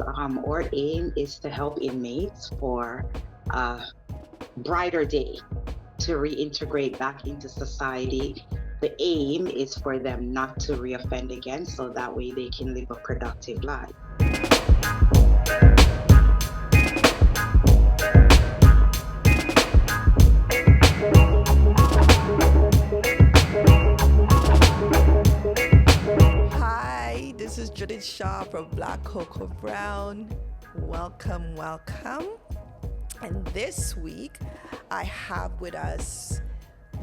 Our aim is to help inmates for a brighter day to reintegrate back into society. The aim is for them not to reoffend again so that way they can live a productive life. Hi, this is Judith from BlackcocoBrown. Welcome, welcome. And this week, I have with us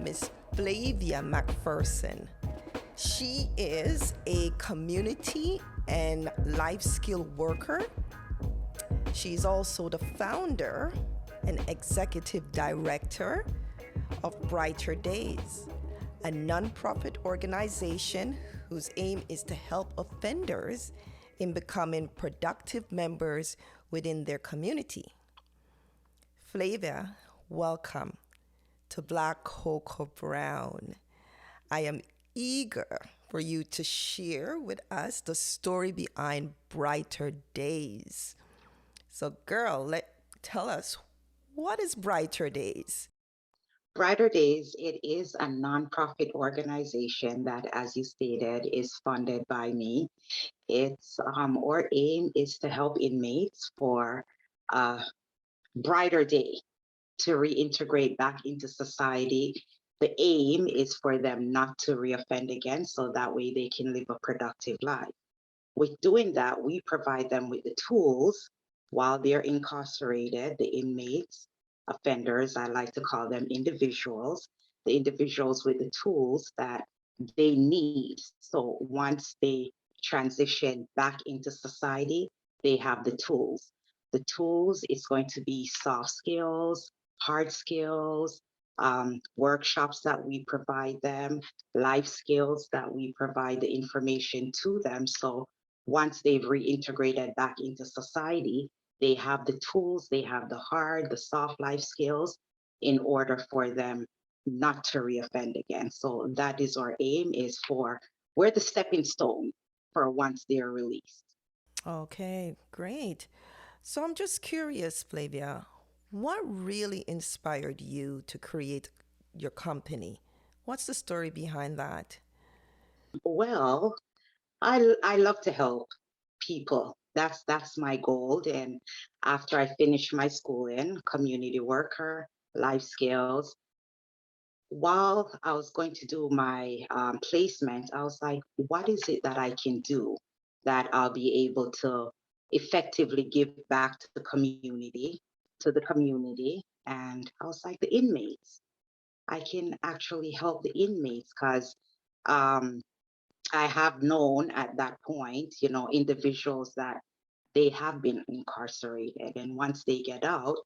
Miss Flavia McPherson. She is a community and life skill worker. She's also the founder and executive director of Brighter Dayzz, a nonprofit organization whose aim is to help offenders in becoming productive members within their community. Flavia, welcome to BlackcocoBrown. I am eager for you to share with us the story behind Brighter Dayzz. So, girl, tell us, what is Brighter Dayzz? Brighter Days, it is a nonprofit organization that, as you stated, is funded by me. It's our aim is to help inmates for a brighter day to reintegrate back into society. The aim is for them not to reoffend again so that way they can live a productive life. With doing that, we provide them with the tools while they're incarcerated, the inmates, offenders, I like to call them individuals, the individuals with the tools that they need. So once they transition back into society, they have the tools. The tools is going to be soft skills, hard skills, workshops that we provide them, life skills that we provide the information to them. So once they've reintegrated back into society, they have the tools, they have the hard, the soft life skills in order for them not to reoffend again. So that is our aim is for, we're the stepping stone for once they're released. Okay, great. So I'm just curious, Flavia, what really inspired you to create your company? What's the story behind that? Well, I love to help people. That's my goal. And after I finished my schooling, community worker, life skills, while I was going to do my placement, I was like, what is it that I can do that I'll be able to effectively give back to the community? And I was like, the inmates. I can actually help the inmates because um, I have known at that point, individuals that they have been incarcerated. And once they get out,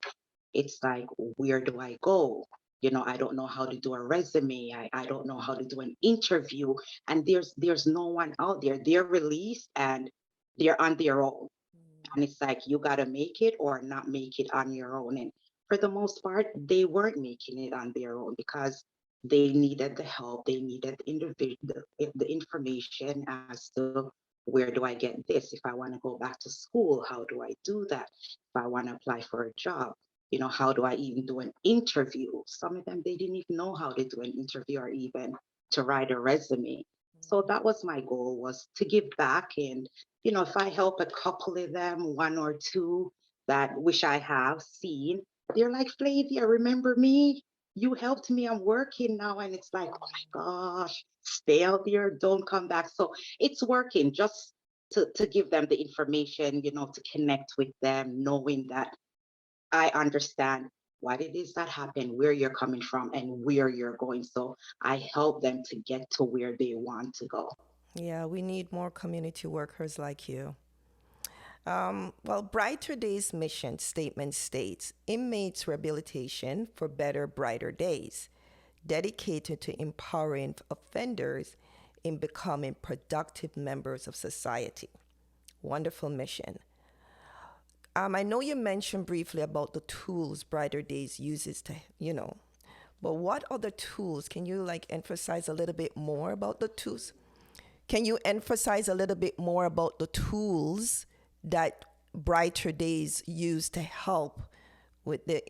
it's like, where do I go? I don't know how to do a resume. I don't know how to do an interview. And there's no one out there. They're released and they're on their own. And it's like you gotta make it or not make it on your own. And for the most part, they weren't making it on their own because they needed the help. They needed the information as to where do I get this? If I want to go back to school, how do I do that? If I want to apply for a job, how do I even do an interview? Some of them, they didn't even know how to do an interview or even to write a resume. So that was my goal, was to give back. And if I help a couple of them, one or two that wish I have seen, they're like, Flavia, remember me? You helped me. I'm working now. And it's like, oh my gosh, stay out there. Don't come back. So it's working just to give them the information, to connect with them, knowing that I understand what it is that happened, where you're coming from, and where you're going. So I help them to get to where they want to go. Yeah, we need more community workers like you. Well, Brighter Days mission statement states inmates rehabilitation for better, brighter days, dedicated to empowering offenders in becoming productive members of society. Wonderful mission. I know you mentioned briefly about the tools Brighter Days uses to, but what other tools can you emphasize a little bit more about the tools? Can you emphasize a little bit more about the tools that Brighter Days use to help with the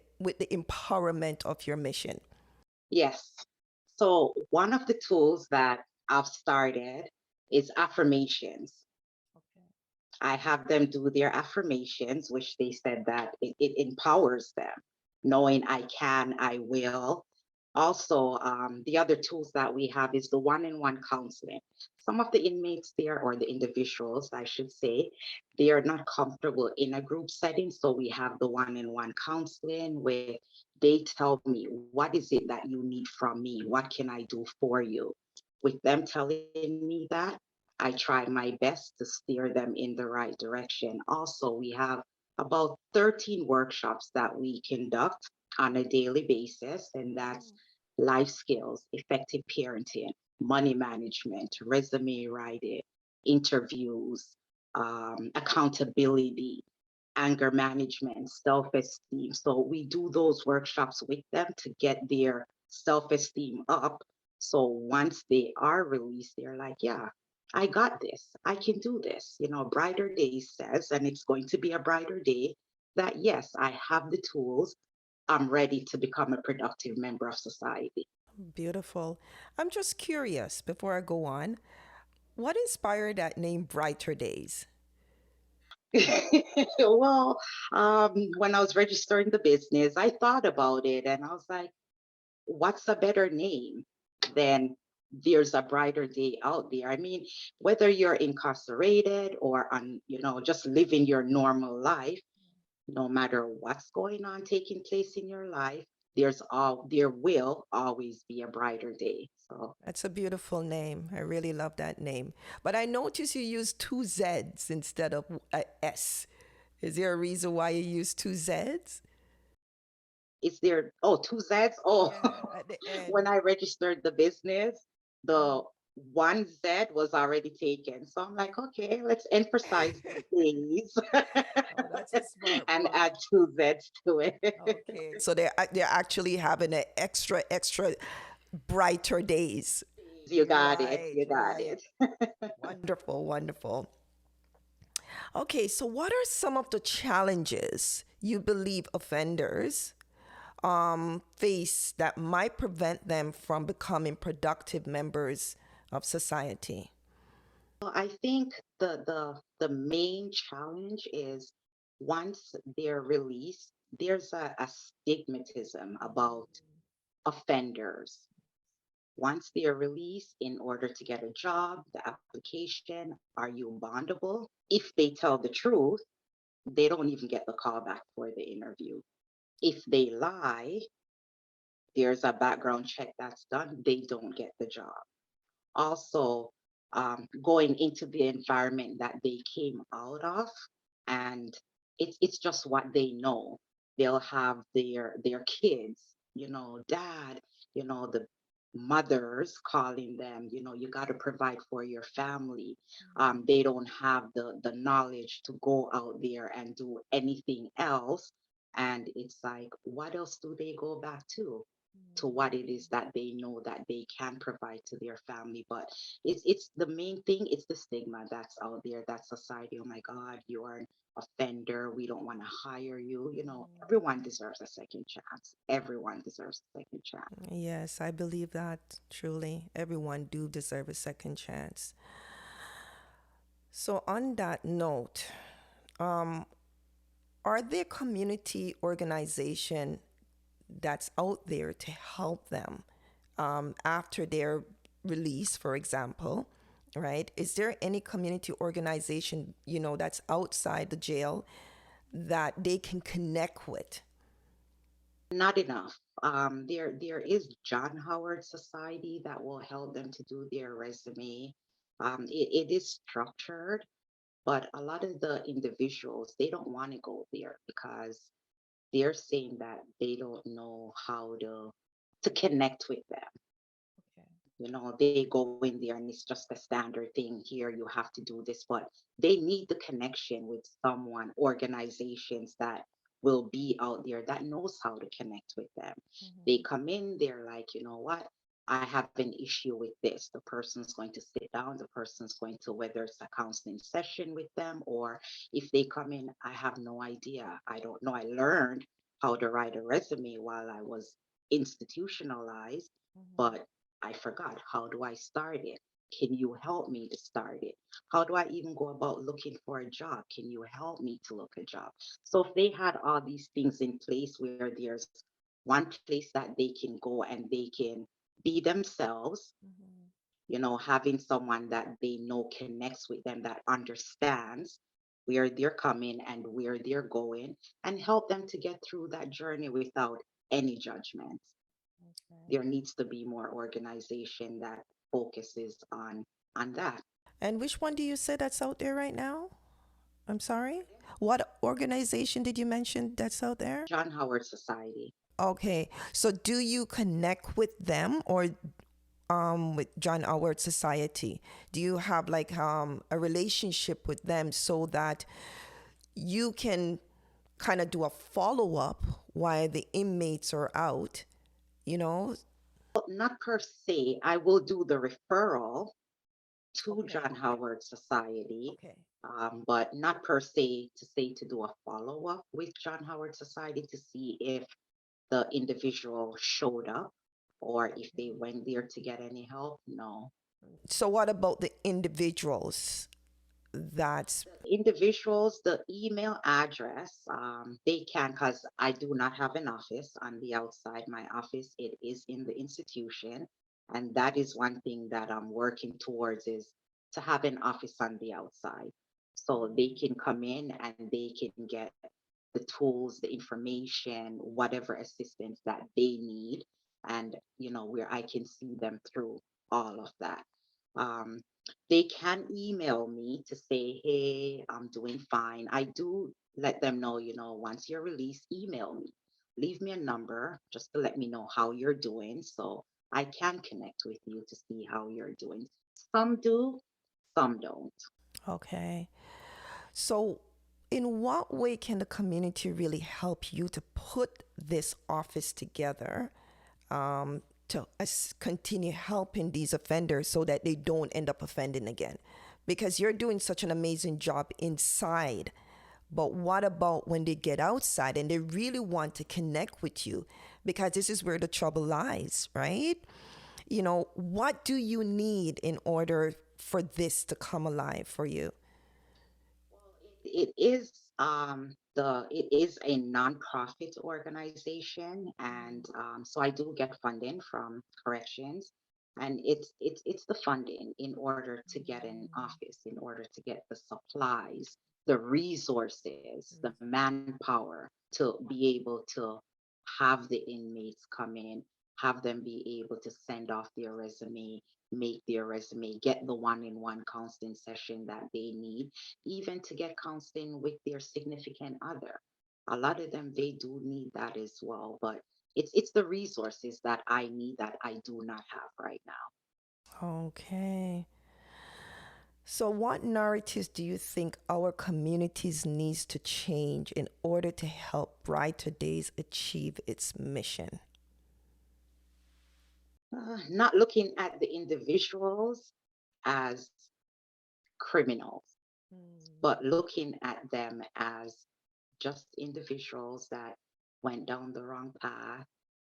empowerment of your mission? Yes. So one of the tools that I've started is affirmations. Okay. I have them do their affirmations, which they said that it empowers them, knowing I can, I will. Also, the other tools that we have is the one-on-one counseling. Some of the inmates there, or the individuals, I should say, they are not comfortable in a group setting. So we have the one-on-one counseling where they tell me, what is it that you need from me? What can I do for you? With them telling me that, I try my best to steer them in the right direction. Also, we have about 13 workshops that we conduct on a daily basis, and that's life skills, effective parenting, money management, resume writing, interviews, accountability, anger management, self esteem. So we do those workshops with them to get their self esteem up. So once they are released, they're like, yeah, I got this. I can do this. Brighter Days says, and it's going to be a brighter day, that yes, I have the tools. I'm ready to become a productive member of society. Beautiful. I'm just curious before I go on, what inspired that name Brighter Days? Well, when I was registering the business, I thought about it and I was like, what's a better name than there's a brighter day out there? I mean, whether you're incarcerated or just living your normal life, no matter what's going on taking place in your life, there will always be a brighter day. So That's a beautiful name. I really love that name. But I notice you use two Z's instead of a S. Is there a reason why you use two Z's? is there, two Z's? Oh, Yeah, at the when end. I registered the business, the one Z was already taken. So I'm like, okay, let's emphasize the days Oh, that's a smart and move. add two Z's to it. Okay, so they're actually having an extra brighter days. You got it. Right, You got right. it. Wonderful, wonderful. Okay, so what are some of the challenges you believe offenders face that might prevent them from becoming productive members of society? Well, I think the main challenge is once they're released, there's a stigmatism about offenders. Once they are released, in order to get a job, the application, are you bondable? If they tell the truth, they don't even get the call back for the interview. If they lie, there's a background check that's done, they don't get the job. Also, going into the environment that they came out of, and it's just what they know. They'll have their kids, dad, the mothers calling them, you got to provide for your family. They don't have the knowledge to go out there and do anything else. And it's like, what else do they go back to what it is that they know that they can provide to their family? But it's the main thing, it's the stigma that's out there, that society, oh my God, you are an offender, we don't want to hire you. Everyone deserves a second chance. Everyone deserves a second chance. Yes, I believe that truly. Everyone do deserve a second chance. So on that note, um, are there community organization that's out there to help them after their release, for example, right? Is there any community organization, that's outside the jail that they can connect with? Not enough. There is John Howard Society that will help them to do their resume. It is structured, but a lot of the individuals, they don't want to go there because they're saying that they don't know how to connect with them. They go in there and it's just a standard thing. Here, you have to do this, but they need the connection with someone, organizations that will be out there that knows how to connect with them. They come in, they're like, you know what? I have an issue with this. The person's going to sit down, the person's going to, whether it's a counseling session with them or if they come in, I have no idea. I don't know. I learned how to write a resume while I was institutionalized, but I forgot. How do I start it? Can you help me to start it? How do I even go about looking for a job? Can you help me to look a job? So if they had all these things in place where there's one place that they can go and they can be themselves, having someone that they know connects with them, that understands where they're coming and where they're going, and help them to get through that journey without any judgment. There needs to be more organization that focuses on that. And which one do you say that's out there right now? I'm sorry? What organization did you mention that's out there? John Howard Society. Okay. So do you connect with them or with John Howard Society? Do you have like a relationship with them so that you can kind of do a follow up while the inmates are out, you know? Not per se. I will do the referral to Okay. John Howard Society, Okay. but not per se to say to do a follow up with John Howard Society to see if the individual showed up or if they went there to get any help. No. So what about the individuals? That's Individuals, the email address, they can, because I do not have an office on the outside. My office, it is in the institution. And that is one thing that I'm working towards is to have an office on the outside. So they can come in and they can get the tools, the information, whatever assistance that they need, and where I can see them through all of that. Um, they can email me to say, hey, I'm doing fine. I do let them know, once you're released, email me. Leave me a number just to let me know how you're doing so I can connect with you to see how you're doing. Some do, some don't. okay. So, in what way can the community really help you to put this office together to continue helping these offenders so that they don't end up offending again? Because you're doing such an amazing job inside. But what about when they get outside and they really want to connect with you? Because this is where the trouble lies, right? What do you need in order for this to come alive for you? It is it is a nonprofit organization, and so I do get funding from corrections, and it's the funding in order to get an office, in order to get the supplies, the resources, the manpower to be able to have the inmates come in, have them be able to send off their resume, make their resume, get the one-on-one counseling session that they need, even to get counseling with their significant other. A lot of them, they do need that as well, but it's the resources that I need that I do not have right now. Okay. So, what narratives do you think our communities needs to change in order to help Brighter Days achieve its mission? Not looking at the individuals as criminals, but looking at them as just individuals that went down the wrong path,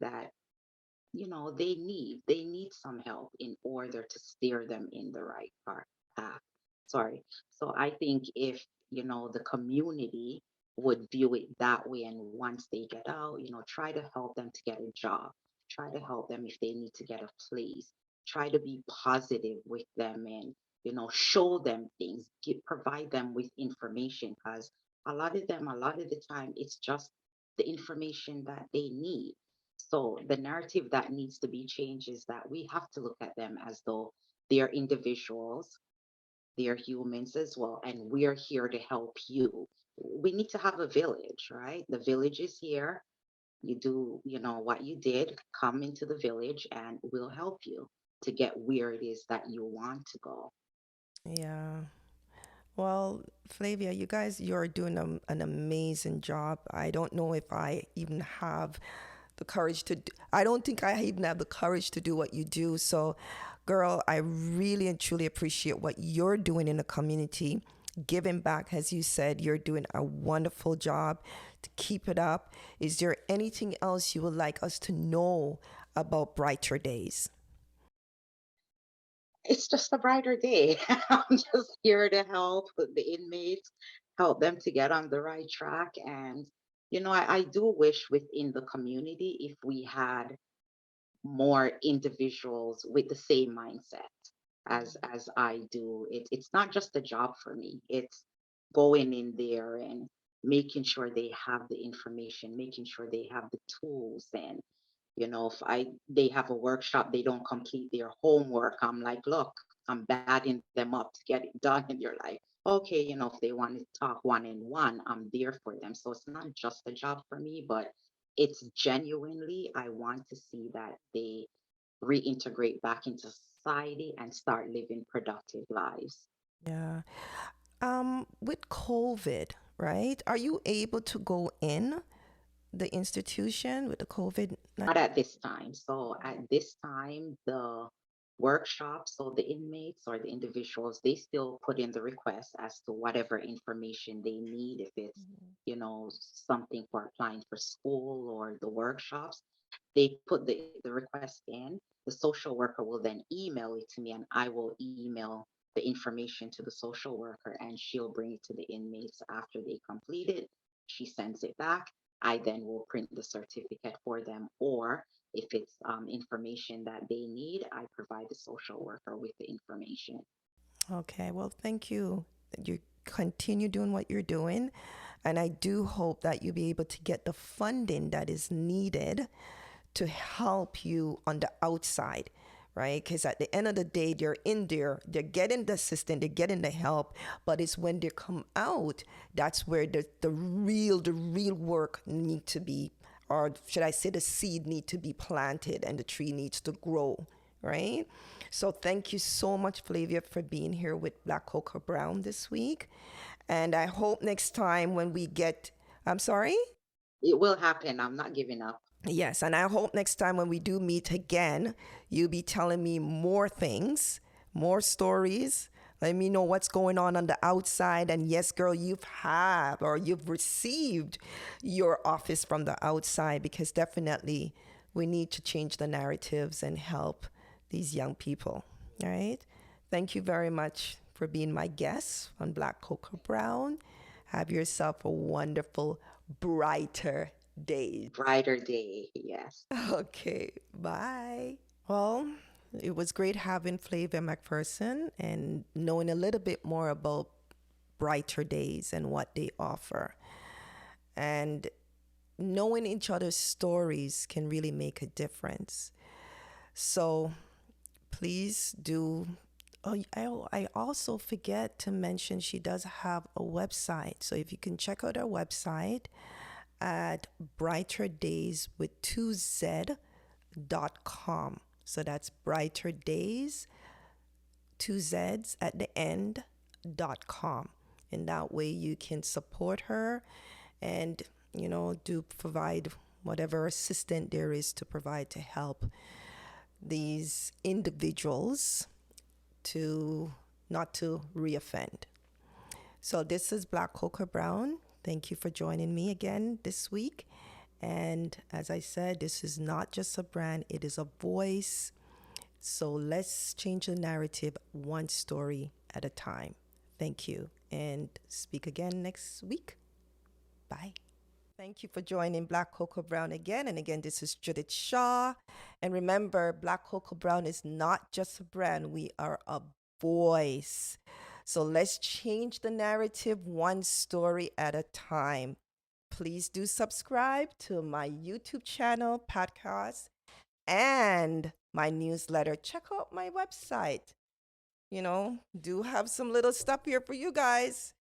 that they need some help in order to steer them in the right path. Sorry. So I think if the community would view it that way, and once they get out, try to help them to get a job, try to help them if they need to get a place, try to be positive with them, and show them things, provide them with information, because a lot of the time it's just the information that they need. So the narrative that needs to be changed is that we have to look at them as though they're individuals, they're humans as well, and we're here to help you. We need to have a village, right? The village is here. You do, what you did, come into the village and we'll help you to get where it is that you want to go. Yeah. Well, Flavia, you're doing an amazing job. I don't know if I even have the courage to do, I don't think I even have the courage to do what you do. So, girl, I really and truly appreciate what you're doing in the community, giving back. As you said, you're doing a wonderful job. To keep it up. Is there anything else you would like us to know about Brighter Days? It's just a brighter day. I'm just here to help the inmates, help them to get on the right track. And, I do wish within the community if we had more individuals with the same mindset as I do. It's not just a job for me. It's going in there and making sure they have the information, making sure they have the tools. And if they have a workshop, they don't complete their homework, I'm like, look, I'm batting them up to get it done. And you're like, okay, if they want to talk one on one, I'm there for them. So it's not just a job for me, but it's genuinely, I want to see that they reintegrate back into society and start living productive lives. Yeah. With COVID, right? Are you able to go in the institution with the COVID? Not at this time. So at this time, the workshops, so the inmates or the individuals, they still put in the request as to whatever information they need. If it's, something for applying for school or the workshops, they put the request in. The social worker will then email it to me, and I will email the information to the social worker, and she'll bring it to the inmates after they complete it. She sends it back. I then will print the certificate for them, or if it's information that they need, I provide the social worker with the information. Okay, well, thank you. You continue doing what you're doing. And I do hope that you'll be able to get the funding that is needed to help you on the outside, right? Because at the end of the day, they're in there, they're getting the assistance, they're getting the help, but it's when they come out that's where the real work need to be, or should I say, the seed need to be planted and the tree needs to grow, right? So thank you so much, Flavia, for being here with Black Cocoa Brown this week. And I hope next time when we get, I'm sorry? It will happen. I'm not giving up. Yes, and I hope next time when we do meet again, you'll be telling me more things, more stories. Let me know what's going on the outside. And yes, girl, you've received your office from the outside, because definitely we need to change the narratives and help these young people. All right. Thank you very much for being my guest on Black Cocoa Brown. Have yourself a wonderful, brighter day. Brighter day. Yes. Okay, bye. Well, it was great having Flavia McPherson and knowing a little bit more about Brighter Days and what they offer. And knowing each other's stories can really make a difference. So please do. Oh, I also forget to mention she does have a website. So if you can check out her website at brighterdays with 2z.com. So that's brighterdays, 2z's at the end.com. And that way you can support her and, do provide whatever assistance there is to provide to help these individuals to not to reoffend. So this is Black Cocoa Brown. Thank you for joining me again this week. And as I said, this is not just a brand, it is a voice. So let's change the narrative one story at a time. Thank you. And speak again next week. Bye. Thank you for joining Black Cocoa Brown again. And again, this is Judith Shaw. And remember, Black Cocoa Brown is not just a brand, we are a voice. So let's change the narrative one story at a time. Please do subscribe to my YouTube channel, podcast, and my newsletter. Check out my website. Do have some little stuff here for you guys.